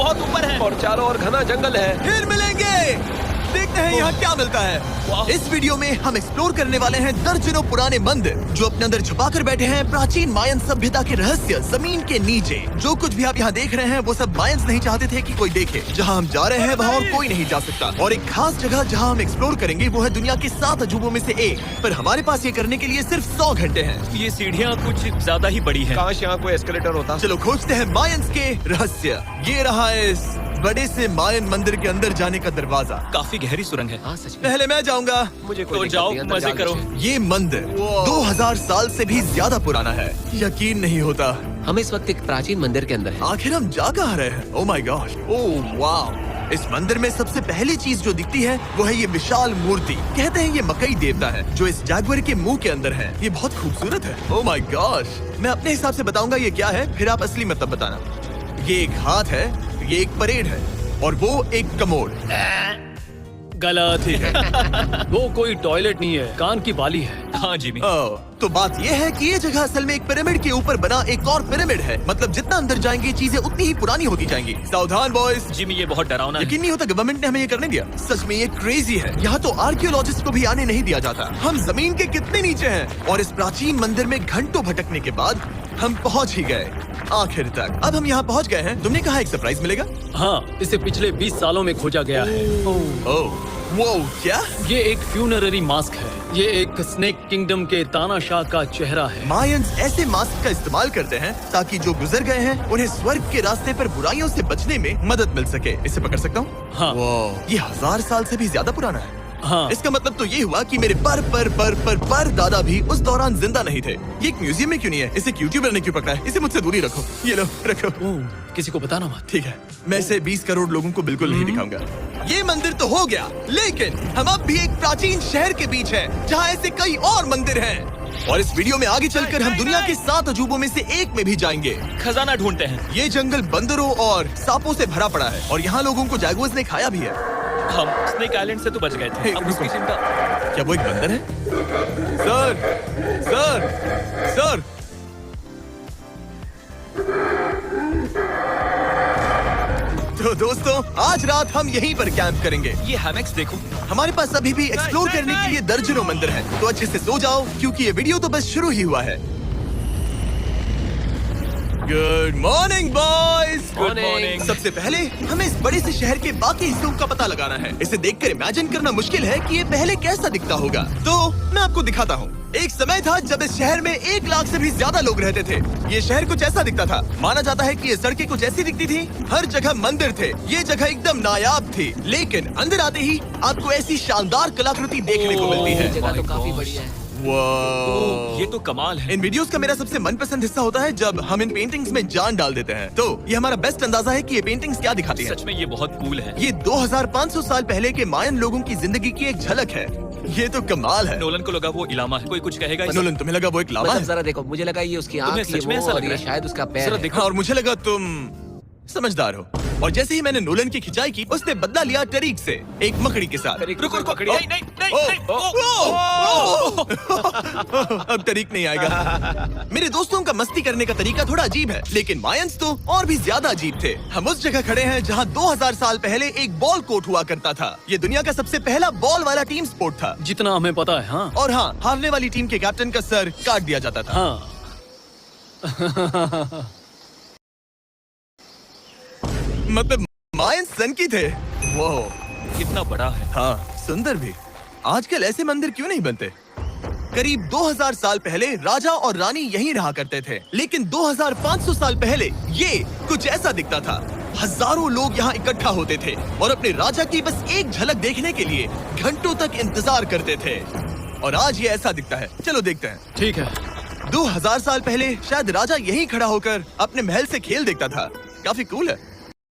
बहुत ऊपर है और चारों ओर घना जंगल है। फिर मिलेंगे। देखते हैं यहाँ क्या मिलता है। इस वीडियो में हम एक्सप्लोर करने वाले हैं दर्जनों पुराने मंदिर जो अपने अंदर छुपा कर बैठे हैं प्राचीन मायन सभ्यता के रहस्य जमीन के नीचे। जो कुछ भी आप यहाँ देख रहे हैं वो सब मायंस नहीं चाहते थे कि कोई देखे। जहाँ हम जा रहे हैं वहाँ और कोई नहीं जा सकता। और एक खास जगह जहाँ हम एक्सप्लोर करेंगे वो है दुनिया के 7 अजूबों में से एक। पर हमारे पास ये करने के लिए सिर्फ 100 घंटे हैं। ये सीढ़ियाँ कुछ ज्यादा ही बड़ी हैं। काश यहाँ कोई एस्केलेटर होता। चलो खोजते हैं मायंस के रहस्य। ये रहा है इस बड़े से मायन मंदिर के अंदर जाने का दरवाजा। काफी गहरी सुरंग है। हाँ सच में। पहले मैं जाऊंगा। मुझे तो कोई जाओ, दिक्कत नहीं, मजे अंदर करो। जाओ। ये मंदिर 2000 साल से भी ज्यादा पुराना है। यकीन नहीं होता। हम इस वक्त एक प्राचीन मंदिर के अंदर हैं। आखिर हम जा कहाँ रहे हैं? ओह माय गॉड, ओह वाव। इस मंदिर में सबसे पहली चीज जो दिखती है वो है ये विशाल मूर्ति। कहते हैं ये मकई देवता है जो इस जैगुआर के मुंह के अंदर है। ये बहुत खूबसूरत है। ओह माय गॉड। मैं अपने हिसाब से बताऊंगा ये क्या है, फिर आप असली मतलब बताना। ये एक हाथ है, ये एक परेड है और वो एक कमोड। गलत ही है। वो कोई टॉयलेट नहीं है, कान की बाली है। हाँ जिमी। ओह, तो बात ये है कि ये जगह असल में एक पिरामिड के ऊपर बना एक और पिरामिड है। मतलब जितना अंदर जाएंगे चीजें उतनी ही पुरानी होती जाएंगी। सावधान बॉयज। जिमी ये बहुत डरावना है। यकीन नहीं होता गवर्नमेंट ने हमें ये करने दिया। सच में ये क्रेजी है। यहाँ तो आर्कियोलॉजिस्ट को भी आने नहीं दिया जाता। हम जमीन के कितने नीचे हैं और इस प्राचीन मंदिर में घंटों भटकने के बाद हम पहुँच ही गए आखिर तक। अब हम यहाँ पहुँच गए हैं। तुमने कहा एक सरप्राइज मिलेगा? हाँ, इसे पिछले 20 सालों में खोजा गया है। ओह वो क्या? ये एक फ्यूनररी मास्क है। ये एक स्नेक किंगडम के तानाशाह का चेहरा है। मायंस ऐसे मास्क का इस्तेमाल करते हैं ताकि जो गुजर गए हैं उन्हें स्वर्ग के रास्ते पर बुराइयों से बचने में मदद मिल सके। इसे पकड़ सकता हूँ? हाँ। ये 1000 साल से भी ज्यादा पुराना है। हाँ। इसका मतलब तो ये हुआ कि मेरे पर दादा भी उस दौरान जिंदा नहीं थे। ये एक म्यूजियम में क्यों नहीं है? इसे यूट्यूबर ने क्यों पकड़ा है? इसे मुझसे दूरी रखो। ये लो रखो। ओह, किसी को बताना मत। ठीक है, मैं इसे 20 करोड़ लोगों को बिल्कुल नहीं दिखाऊंगा। ये मंदिर तो हो गया, लेकिन हम अब भी एक प्राचीन शहर के बीच हैं, जहाँ ऐसे कई और मंदिर हैं। और इस वीडियो में आगे चलकर हम दुनिया के 7 अजूबों में से एक में भी जाएंगे। खजाना ढूंढते हैं। ये जंगल बंदरों और सांपों से भरा पड़ा है और यहाँ लोगों को जैगुआर्स ने खाया भी है। हम स्नेक आइलैंड से तो बच गए थे। हे, अब उसकी रुको। चिंता। क्या वो एक बंदर है? Sir, sir, sir. तो दोस्तों आज रात हम यहीं पर कैंप करेंगे। ये हैमेक्स देखो। हमारे पास अभी भी एक्सप्लोर करने के लिए दर्जनों मंदिर हैं। तो अच्छे से सो जाओ क्योंकि ये वीडियो तो बस शुरू ही हुआ है। Good morning boys. Good morning. सबसे पहले हमें इस बड़े से शहर के बाकी हिस्सों का पता लगाना है। इसे देखकर इमेजिन करना मुश्किल है कि ये पहले कैसा दिखता होगा। तो मैं आपको दिखाता हूँ। एक समय था जब इस शहर में 1 लाख से भी ज्यादा लोग रहते थे। ये शहर कुछ ऐसा दिखता था। माना जाता है कि ये सड़कें कुछ ऐसी दिखती थी। हर जगह मंदिर थे। ये जगह एकदम नायाब थी। लेकिन अंदर आते ही आपको ऐसी शानदार कलाकृति देखने को मिलती है। जगह तो काफी बड़ी है। वाह। ये तो कमाल है। इन वीडियोस का मेरा सबसे मनपसंद हिस्सा होता है जब हम इन पेंटिंग्स में जान डाल देते हैं। तो ये हमारा बेस्ट अंदाजा है कि ये पेंटिंग्स क्या दिखाती हैं। सच में ये बहुत कूल है। ये 2500 साल पहले के मायन लोगों की जिंदगी की एक झलक है। ये तो कमाल है। नोलन को लगा वो इलामा है। कोई कुछ कहेगा इसे? नोलन, तुम्हें लगा वो एक लावा मतलब है? जरा देखो, मुझे लगा ये उसकी तुम्हें आँख, ये सच में वो, ऐसा और लग रहा ये है? शायद उसका पैर जरा है। देखो। और मुझे लगा तुम समझदार हो। और जैसे ही मैंने नोलन की खिंचाई की उसने बदला लिया टरीक से, एक मकड़ी के साथ। रुको रुको। ओ, नहीं नहीं नहीं ओ, नहीं। ओ, अब तरीक नहीं आएगा। मेरे दोस्तों का मस्ती करने का तरीका थोड़ा अजीब है, लेकिन मायंस तो और भी ज्यादा अजीब थे। हम उस जगह खड़े हैं जहाँ 2000 साल पहले एक बॉल कोर्ट हुआ करता था। ये दुनिया का सबसे पहला बॉल वाला टीम स्पोर्ट था। जितना हमें पता है। हाँ। और हाँ, हारने वाली टीम के कैप्टन का सर काट दिया जाता था। हाँ। मतलब मायंस सन की थे। वो कितना बड़ा है। हाँ, सुंदर भी। आजकल ऐसे मंदिर क्यों नहीं बनते? करीब 2000 साल पहले राजा और रानी यहीं रहा करते थे, लेकिन 2500 साल पहले ये कुछ ऐसा दिखता था। हजारों लोग यहाँ इकट्ठा होते थे और अपने राजा की बस एक झलक देखने के लिए घंटों तक इंतजार करते थे। और आज ये ऐसा दिखता है। चलो देखते हैं। ठीक है। 2000 साल पहले शायद राजा यहीं खड़ा होकर अपने महल से खेल देखता था। काफी कूल है।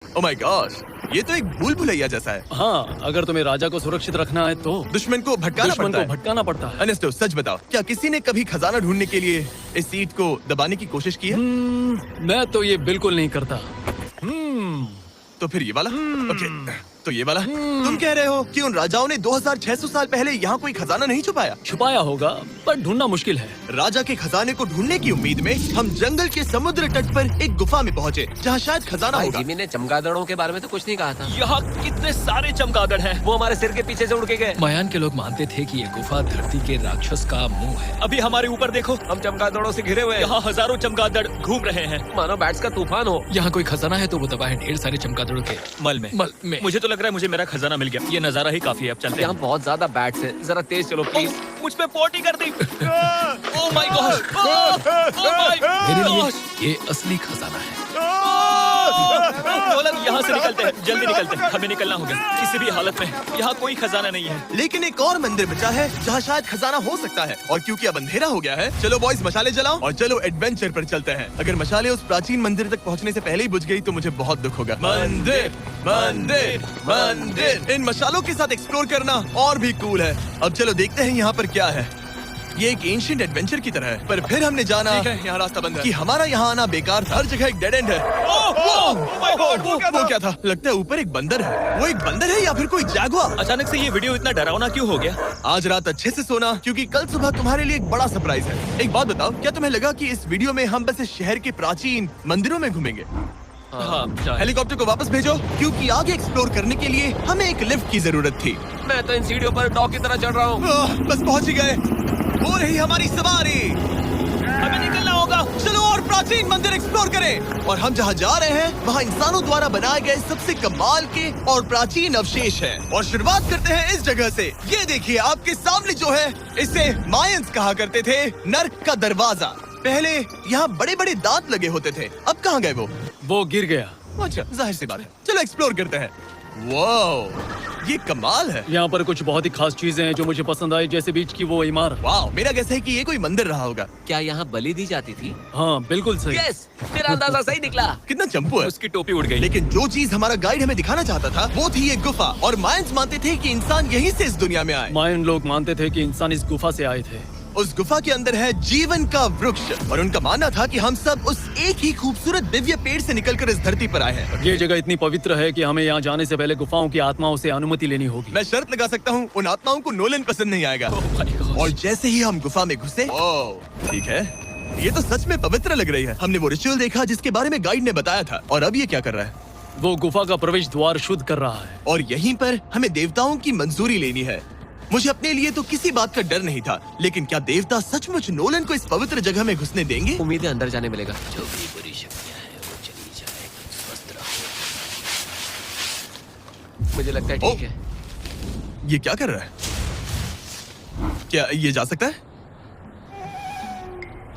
ओह माय गॉड, ये तो एक भूल भुलैया जैसा है। हाँ, अगर तुम्हें राजा को सुरक्षित रखना है तो दुश्मन को भटकाना दुश्मन पड़ता को है। भटकाना पड़ता है। अनेस्टो, सच बताओ, क्या किसी ने कभी खजाना ढूंढने के लिए इस सीट को दबाने की कोशिश की है? मैं तो ये बिल्कुल नहीं करता। तो फिर ये वाला? ओके। तो ये वाला तुम कह रहे हो कि उन राजाओं ने 2600 साल पहले यहाँ कोई खजाना नहीं छुपाया? छुपाया होगा पर ढूंढना मुश्किल है। राजा के खजाने को ढूंढने की उम्मीद में हम जंगल के समुद्र तट पर एक गुफा में पहुँचे जहाँ शायद खजाना भाई होगा। जिमी ने चमगादड़ों के बारे में तो कुछ नहीं कहा था। यहाँ कितने सारे चमगादड़ हैं। वो हमारे सिर के पीछे से उड़ के गए। मायान के लोग मानते थे कि ये गुफा धरती के राक्षस का मुंह है। अभी हमारे ऊपर देखो, हम चमगादड़ों से घिरे हुए हैं। यहाँ हजारों चमगादड़ घूम रहे हैं। मानो बैट्स का तूफान हो। यहाँ कोई खजाना है तो वो दबा है ढेर सारे चमगादड़ों के मल में। मुझे तो लग रहा है मुझे मेरा खजाना मिल गया। ये नजारा ही काफी है, अब चलते यहाँ हैं। बहुत ज्यादा बैट्स हैं। जरा तेज चलो प्लीज। मुझ पे पोटी कर दी। Oh my God, oh my मेरे लिए गॉड। ये असली खजाना है। नोलन, यहाँ से निकलते हैं, जल्दी निकलते हैं, हमें निकलना होगा किसी भी हालत में। यहाँ कोई खजाना नहीं है। लेकिन एक और मंदिर बचा है जहाँ शायद खजाना हो सकता है, और क्योंकि अब अंधेरा हो गया है, चलो बॉयज मशाले जलाओ और चलो एडवेंचर पर चलते हैं। अगर मशाले उस प्राचीन मंदिर तक पहुँचने से पहले ही बुझ गई तो मुझे बहुत दुख होगा। मंदिर मंदिर मंदिर, इन मशालों के साथ एक्सप्लोर करना और भी कूल है। अब चलो देखते हैं यहाँ पर क्या है। ये एक एंशिएंट एडवेंचर की तरह है, पर फिर हमने जाना ठीक है, यहाँ रास्ता बंद है। कि हमारा यहाँ आना बेकार था। हर जगह एक डेड एंड है। my God, वो क्या था? लगता है ऊपर एक बंदर है। वो एक बंदर है या फिर कोई जैगुआर? अचानक से ये वीडियो इतना डरावना क्यों हो गया? आज रात अच्छे से सोना, क्योंकि कल सुबह तुम्हारे लिए एक बड़ा सरप्राइज है। एक बात बताओ, क्या तुम्हें लगा कि इस वीडियो में हम बस इस शहर के प्राचीन मंदिरों में घूमेंगे? हाँ, शायद। हेलीकॉप्टर को वापस भेजो, क्योंकि आगे एक्सप्लोर करने के लिए हमें एक लिफ्ट की जरूरत थी। मैं तो इन सीढ़ियों पर डॉग की तरह चढ़ रहा हूँ। बस पहुंच ही गए। हो रही हमारी सवारी। हमें निकलना होगा। चलो और प्राचीन मंदिर एक्सप्लोर करें। और हम जहाँ जा रहे हैं वहाँ इंसानों द्वारा बनाए गए सबसे कमाल के और प्राचीन अवशेष हैं। और शुरुआत करते हैं इस जगह से। ये देखिए आपके सामने जो है, इसे मायंस कहा करते थे, नर्क का दरवाजा। पहले यहाँ बड़े बड़े दांत लगे होते थे, अब कहाँ गए वो गिर गया। अच्छा, जाहिर सी बात है। चलो एक्सप्लोर करते हैं। वाओ, ये कमाल है। यहाँ पर कुछ बहुत ही खास चीजें हैं जो मुझे पसंद आई, जैसे बीच की वो इमारत। वाओ, मेरा गैस है कि ये कोई मंदिर रहा होगा। क्या यहाँ बलि दी जाती थी? हाँ बिल्कुल सही। यस, मेरा अंदाजा सही निकला। कितना चंपू है। उसकी टोपी उड़ गई। लेकिन जो चीज हमारा गाइड हमें दिखाना चाहता था वो थी ये गुफा। और मायंस मानते थे कि इंसान यहीं से इस दुनिया में आए। मायन लोग मानते थे कि इंसान इस गुफा से आए थे। उस गुफा के अंदर है जीवन का वृक्ष, और उनका मानना था कि हम सब उस एक ही खूबसूरत दिव्य पेड़ से निकलकर इस धरती पर आए हैं। ये जगह इतनी पवित्र है कि हमें यहाँ जाने से पहले गुफाओं की आत्माओं से अनुमति लेनी होगी। मैं शर्त लगा सकता हूँ उन आत्माओं को नोलन पसंद नहीं आएगा। और जैसे ही हम गुफा में घुसे, ठीक है, ये तो सच में पवित्र लग रही है। हमने वो रिचुअल देखा जिसके बारे में गाइड ने बताया था। और अब ये क्या कर रहा है? वो गुफा का प्रवेश द्वार शुद्ध कर रहा है। और यहीं पर हमें देवताओं की मंजूरी लेनी है। मुझे अपने लिए तो किसी बात का डर नहीं था, लेकिन क्या देवता सचमुच नोलन को इस पवित्र जगह में घुसने देंगे? उम्मीद है अंदर जाने मिलेगा। जो भी बुरी शक्तियाँ हैं वो चली जाएगी। स्वस्थ रहो। मुझे लगता है ओ, ठीक है। ये क्या कर रहा है? क्या ये जा सकता है?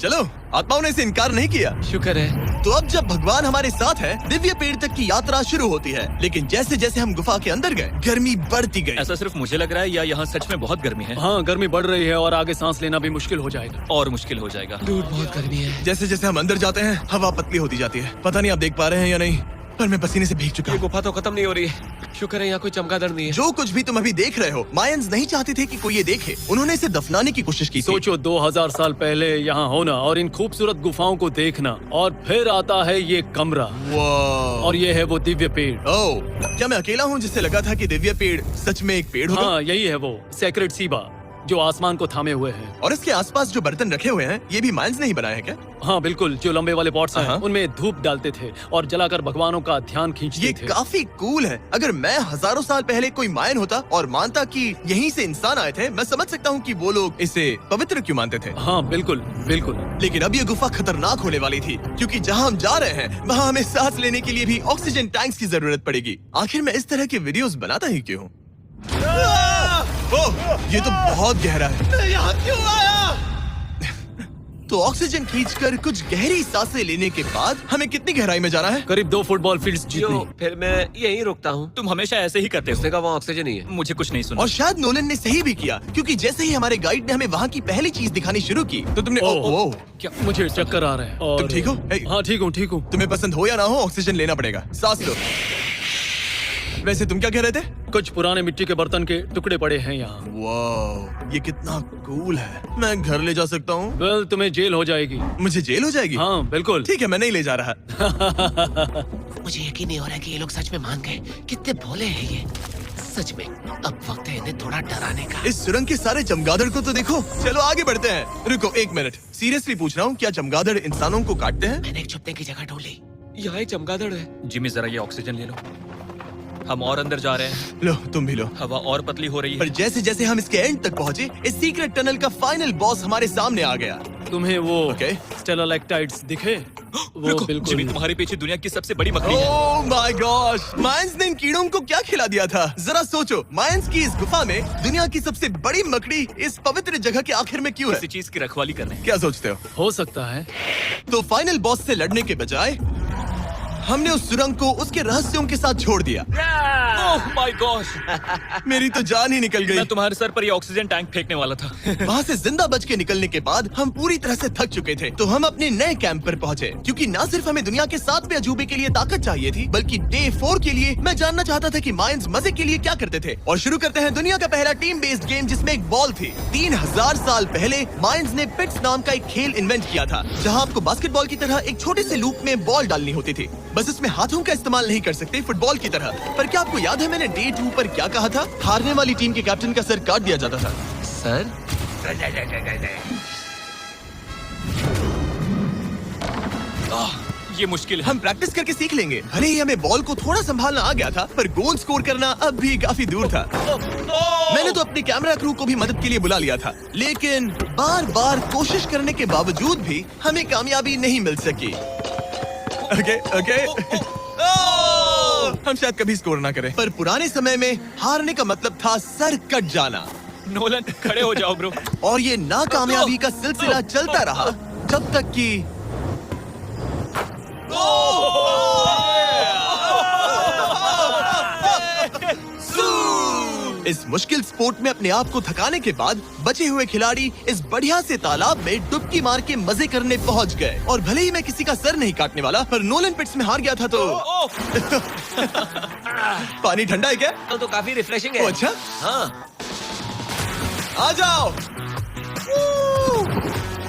चलो, आत्माओं ने इसे इनकार नहीं किया। शुक्र है। तो अब जब भगवान हमारे साथ है, दिव्य पेड़ तक की यात्रा शुरू होती है। लेकिन जैसे जैसे हम गुफा के अंदर गए, गर्मी बढ़ती गई। ऐसा सिर्फ मुझे लग रहा है या यहाँ सच में बहुत गर्मी है? हाँ, गर्मी बढ़ रही है और आगे सांस लेना भी मुश्किल हो जाएगा। और मुश्किल हो जाएगा। दूर बहुत गर्मी है। जैसे जैसे हम अंदर जाते हैं, हवा पतली होती जाती है। पता नहीं आप देख पा रहे हैं या नहीं, पर मैं पसीने से भीग चुका ये हूँ। गुफा तो खत्म नहीं हो रही है। शुक्र है यहाँ कोई चमगादड़ नहीं है। जो कुछ भी तुम अभी देख रहे हो, मायंस नहीं चाहते थे कि कोई ये देखे। उन्होंने इसे दफनाने की कोशिश की थी। सोचो 2000 साल पहले यहाँ होना और इन खूबसूरत गुफाओं को देखना, और फिर आता है ये कमरा, वाह। और ये है वो दिव्य पेड़। ओह, क्या मैं अकेला हूँ जिससे लगा था कि दिव्य पेड़ सच में एक पेड़ होगा? हाँ, यही है वो सेक्रेड सीबा जो आसमान को थामे हुए है। और इसके आसपास जो बर्तन रखे हुए हैं, ये भी मायंस ने ही बनाए हैं क्या? हाँ बिल्कुल, जो लंबे वाले पॉट्स हैं हाँ। उनमें धूप डालते थे और जलाकर भगवानों का ध्यान खींचते ये थे। काफी कूल है। अगर मैं हजारों साल पहले कोई मायन होता और मानता कि यहीं से इंसान आए थे, मैं समझ सकता हूँ कि वो लोग इसे पवित्र क्यों मानते थे। हाँ बिल्कुल बिल्कुल। लेकिन अब ये गुफा खतरनाक होने वाली थी, क्योंकि जहाँ हम जा रहे हैं वहाँ हमें सांस लेने के लिए भी ऑक्सीजन टैंक्स की जरूरत पड़ेगी। आखिर मैं इस तरह के वीडियोस बनाता ही क्यों हूँ? ओह, ये तो बहुत गहरा है। मैं यहाँ क्यों आया? तो ऑक्सीजन खींचकर कुछ गहरी सांसें लेने के बाद हमें कितनी गहराई में जाना है? करीब 2 फुटबॉल फील्ड्स जो जितनी। फिर मैं यहीं रुकता हूँ। तुम हमेशा ऐसे ही करते उसने हो। कहा वहाँ ऑक्सीजन ही है। मुझे कुछ नहीं सुना। और शायद नोलन ने सही भी किया, क्योंकि जैसे ही हमारे गाइड ने हमें वहाँ की पहली चीज दिखानी शुरू की तो तुमने ओह, क्या? मुझे चक्कर आ रहे हैं। और तुम ठीक हो? हे। हाँ ठीक हूँ ठीक हूँ। तुम्हें पसंद हो या ना हो, ऑक्सीजन लेना पड़ेगा। सांस लो। वैसे तुम क्या कह रहे थे? कुछ पुराने मिट्टी के बर्तन के टुकड़े पड़े हैं यहाँ। वाह, ये कितना कूल है। मैं घर ले जा सकता हूँ? वेल, तुम्हें जेल हो जाएगी। मुझे जेल हो जाएगी? हाँ बिल्कुल। ठीक है, मैं नहीं ले जा रहा। मुझे यकीन नहीं हो रहा है कि ये लोग सच में मान गए। कितने भोले हैं ये। सच में अब वक्त है इन्हें थोड़ा डराने का। इस सुरंग के सारे चमगादड़ को तो देखो। चलो आगे बढ़ते हैं। रुको 1 मिनट, सीरियसली पूछ रहा हूँ, क्या चमगादड़ इंसानों को काटते हैं? मैंने एक छुपने की जगह ढूंढ ली। यहाँ एक चमगादड़ है। जिमी जरा ये ऑक्सीजन ले लो। हम और अंदर जा रहे हैं। लो तुम भी लो। हवा और पतली हो रही पर है। जैसे जैसे हम इसके एंड तक पहुँचे, इस सीक्रेट टनल का फाइनल बॉस हमारे सामने आ गया। तुम्हें वो ओके। स्टेलालाइट्स दिखे? वो रुको, बिल्कुल जिमी तुम्हारे पीछे दुनिया की सबसे बड़ी मकड़ी है। ओह माय गॉश, मायंस ने इन कीड़ों को क्या खिला दिया था? जरा सोचो, मायंस की इस गुफा में दुनिया की सबसे बड़ी मकड़ी इस पवित्र जगह के आखिर में क्यों है? किसी चीज की रखवाली कर रहे हैं। क्या सोचते हो सकता है। तो फाइनल बॉस से लड़ने के बजाय हमने उस सुरंग को उसके रहस्यों के साथ छोड़ दिया। ओह माय गॉश, मेरी तो जान ही निकल गई। मैं तुम्हारे सर पर ये ऑक्सीजन टैंक फेंकने वाला था। वहाँ से जिंदा बच के निकलने के बाद हम पूरी तरह से थक चुके थे, तो हम अपने नए कैंप पर पहुँचे, क्योंकि न सिर्फ हमें दुनिया के 7वें अजूबे के लिए ताकत चाहिए थी, बल्कि डे 4 के लिए मैं जानना चाहता था कि मायंस मजे के लिए क्या करते थे। और शुरू करते हैं दुनिया का पहला टीम बेस्ड गेम, जिसमें एक बॉल थी। 3000 साल पहले मायंस ने पिट्स नाम का एक खेल इन्वेंट किया था, जहाँ आपको बास्केटबॉल की तरह एक छोटे से लूप में बॉल डालनी होती थी। बस इसमें हाथों का इस्तेमाल नहीं कर सकते फुटबॉल की तरह। पर क्या आपको याद है मैंने डे 2 पर क्या कहा था? हारने वाली टीम के कैप्टन का सर काट दिया जाता था। सर ये मुश्किल है। हम प्रैक्टिस करके सीख लेंगे। भले ही हमें बॉल को थोड़ा संभालना आ गया था, पर गोल स्कोर करना अब भी काफी दूर था। मैंने तो अपने कैमरा क्रू को भी मदद के लिए बुला लिया था, लेकिन बार बार कोशिश करने के बावजूद भी हमें कामयाबी नहीं मिल सकी। ओके हम शायद कभी स्कोर ना करें, पर पुराने समय में हारने का मतलब था सर कट जाना। नोलन खड़े हो जाओ ब्रो। और ये नाकामयाबी का सिलसिला चलता रहा जब तक कि इस मुश्किल स्पोर्ट में अपने आप को थकाने के बाद बचे हुए खिलाड़ी इस बढ़िया से तालाब में डुबकी मार के मजे करने पहुंच गए। और भले ही मैं किसी का सर नहीं काटने वाला, पर नोलन पिट्स में हार गया था तो पानी ठंडा है क्या? तो काफी रिफ्रेशिंग ओ, है। अच्छा हाँ, आ जाओ।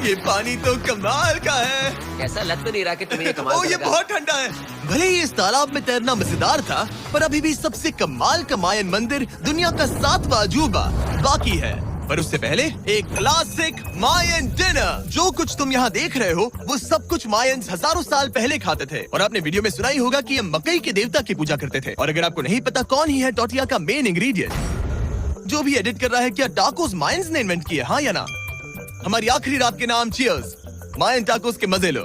ये पानी तो कमाल का है। ऐसा लग तो नहीं रहा कि तुम्हें ये कमाल ओ ये करेगा। बहुत ठंडा है। भले ही इस तालाब में तैरना मजेदार था, पर अभी भी सबसे कमाल का मायन मंदिर, दुनिया का 7वां अजूबा बाकी है। पर उससे पहले एक क्लासिक मायन डिनर। जो कुछ तुम यहाँ देख रहे हो, वो सब कुछ मायंस हजारों साल पहले खाते थे। और आपने वीडियो में सुना ही होगा कि ये मकई के देवता की पूजा करते थे। और अगर आपको नहीं पता कौन ही है टोटिया का मेन इंग्रेडिएंट, जो भी एडिट कर रहा है, क्या टाकोस मायंस ने इन्वेंट किए? हाँ या ना? हमारी आखिरी रात के नाम चीयर्स, मायन टाकोस के मजे लो।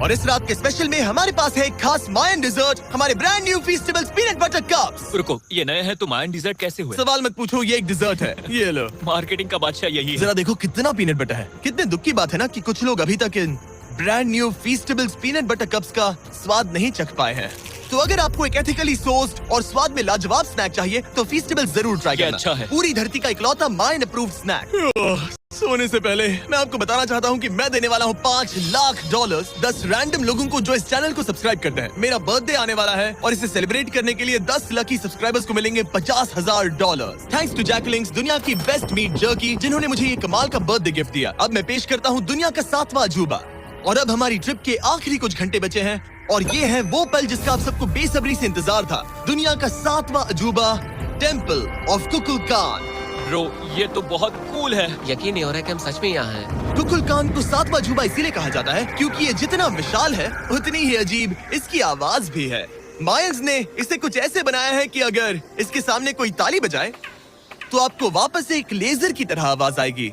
और इस रात के स्पेशल में हमारे पास है एक खास मायन डिजर्ट, हमारे brand new Feastables peanut butter cups. रुको, ये नए हैं तो मायन डिजर्ट कैसे हुए? सवाल मत पूछो, ये एक डिजर्ट है। ये लो। मार्केटिंग का बादशाह यही है। जरा देखो कितना पीनट बटर है। कितने दुख की बात है ना कि कुछ लोग अभी तक इन brand new Feastables peanut butter cups का स्वाद नहीं चख पाए हैं। तो अगर आपको एक एथिकली सोर्स्ड और स्वाद में लाजवाब स्नैक चाहिए, तो फीस्टेबल्स जरूर ट्राई ये करना। अच्छा है। पूरी धरती का इकलौता मायन अप्रूव्ड स्नैक। सोने से पहले मैं आपको बताना चाहता हूँ कि मैं देने वाला हूँ $5 लाख 10 रैंडम लोगों को जो इस चैनल को सब्सक्राइब करते हैं। मेरा बर्थडे आने वाला है और इसे सेलिब्रेट करने के लिए 10 लकी सब्सक्राइबर्स को मिलेंगे $50,000। थैंक्स टू जैकलिंग्स, दुनिया की बेस्ट मीट जर्की, जिन्होंने मुझे ये कमाल का बर्थडे गिफ्ट दिया। अब मैं पेश करता हूँ दुनिया का 7वां अजूबा। और अब हमारी ट्रिप के आखिरी कुछ घंटे बचे हैं, और ये है वो पल जिसका आप सबको बेसब्री से इंतजार था। दुनिया का 7वां अजूबा, टेम्पल ऑफ कुकुलकान। ब्रो, ये तो बहुत कूल है। यकीन नहीं हो रहा है कि हम सच में यहाँ हैं। कुकुलकान को 7वां अजूबा इसीलिए कहा जाता है क्योंकि ये जितना विशाल है, उतनी ही अजीब इसकी आवाज भी है। मायंस ने इसे कुछ ऐसे बनाया है कि अगर इसके सामने कोई ताली बजाए, तो आपको वापस से एक लेजर की तरह आवाज आएगी।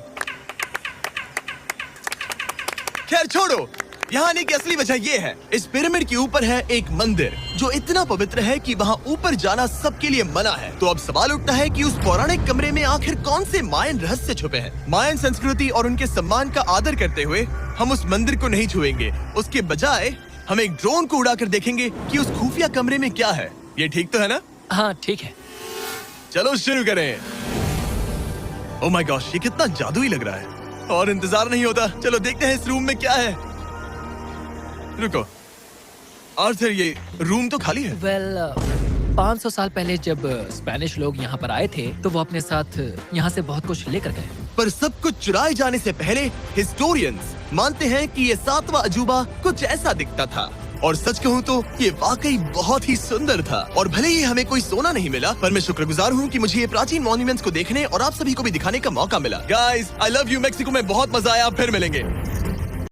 खैर छोड़ो, यहाँ आने की असली वजह ये है, इस पिरामिड के ऊपर है एक मंदिर जो इतना पवित्र है कि वहाँ ऊपर जाना सबके लिए मना है। तो अब सवाल उठता है कि उस पौराणिक कमरे में आखिर कौन से मायन रहस्य छुपे हैं। मायन संस्कृति और उनके सम्मान का आदर करते हुए हम उस मंदिर को नहीं छुएंगे। उसके बजाय हम एक ड्रोन को उड़ाकर देखेंगे कि उस खुफिया कमरे में क्या है। ये ठीक तो है ना? हाँ ठीक है। चलो शुरू करें। ओह माय गॉश, ये कितना जादुई लग रहा है और इंतजार नहीं होता। चलो देखते हैं इस रूम में क्या है। रुको आर्थर, ये रूम तो खाली है। वेल 500 साल पहले जब स्पेनिश लोग यहाँ पर आए थे, तो वो अपने साथ यहाँ से बहुत कुछ लेकर गए। पर सब कुछ चुराए जाने से पहले हिस्टोरियंस मानते हैं कि ये 7वां अजूबा कुछ ऐसा दिखता था। और सच कहूँ तो ये वाकई बहुत ही सुंदर था। और भले ही हमें कोई सोना नहीं मिला, पर मैं शुक्रगुजार हूँ कि मुझे ये प्राचीन मॉन्यूमेंट्स को देखने और आप सभी को भी दिखाने का मौका मिला। Guys, I love you Mexico में बहुत मजा आया, फिर मिलेंगे।